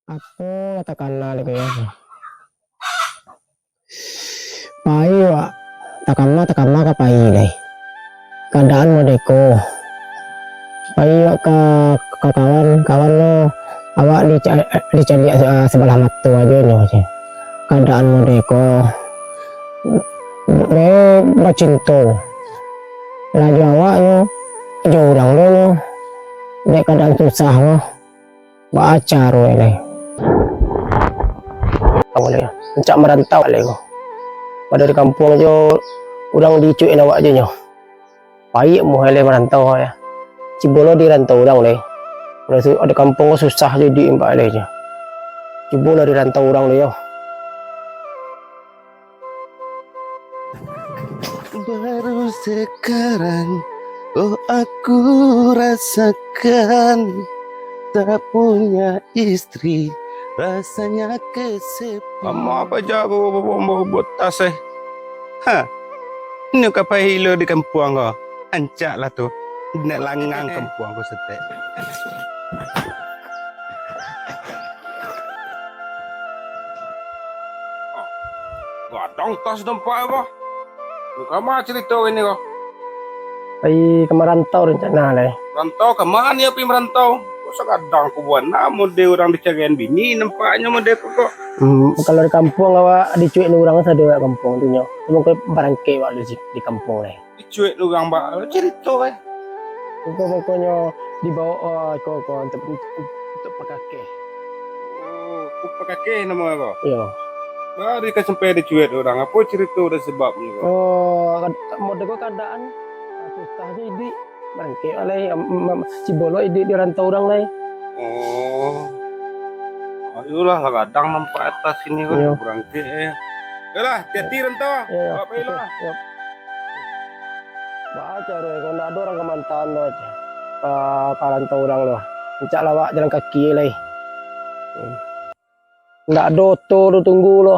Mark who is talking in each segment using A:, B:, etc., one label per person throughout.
A: Apa katakanlah lagi ya. Pai wa takanlah ka pai deh. Keadaan mo deko. Pai wa ka kawan lo awak dicari sebelah mata aja no. Keadaan mo deko. Me bacinto. Lagi awak yo jurang lo. Dek kadang susah lo. Baca ro ini. Kamu ni, encak merantau lego. Pada di kampung jo udang dicuin awak aja nyo. Baik mu hele merantau ya. Cibolo di rantau udang le. Udah ada kampung susah jadi mbak le nya. Cibolo di rantau udang le yo.
B: Baru sekarang oh aku rasakan tak punya istri rasanya kesepian. Mama apa jawab bawa botas ha ini kapai hilo di kampung kau ancak lah tu nak langang kampung kau setek. Gadang tas nampak apa kamu cerita ini kau
A: Pai ke merantau rencana le.
B: rantau ke mana ya pi merantau kok sekadang ku buat namun dia orang dicarian bini nampaknya mode kok.
A: Kalau di kampung awak dicuit orang sadua kampung tu nyo. Cuma ke barangke awak di kampung le.
B: Dicuit orang mbak cerita
A: Pokoknya dibawa ko untuk pakake.
B: oh pakai ke nama kau
A: Yo.
B: baru sampai dicuit orang apa cerita udah sebabnya kau
A: Oh, mode ko keadaan susah jadi barangke oleh Cibolo di rantau orang le.
B: oh ayolah kadang nampak atas ini kan
A: Iya.
B: berangke yalah hati-hati rantau
A: Iya.
B: bapak ilah
A: Yep. Baca roh, kalau nak ada orang kemantan lo aja. Rantau orang lo. Encak lawak jalan kaki le. Ndak ada auto lo tunggu lo.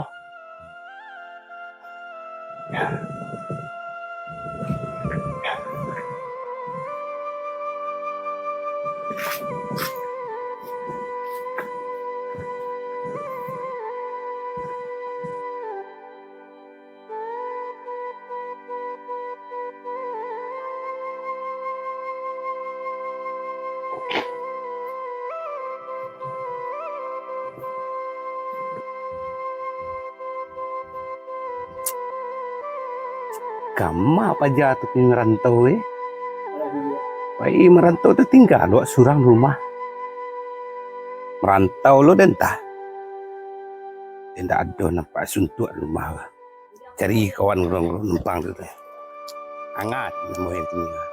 B: kamu apa jatuh di merantau baik merantau tu tinggal lo surang rumah merantau lo dentah tidak ada nampak suntuk rumah cari kawan orang numpang tu hangat mau yang tinggal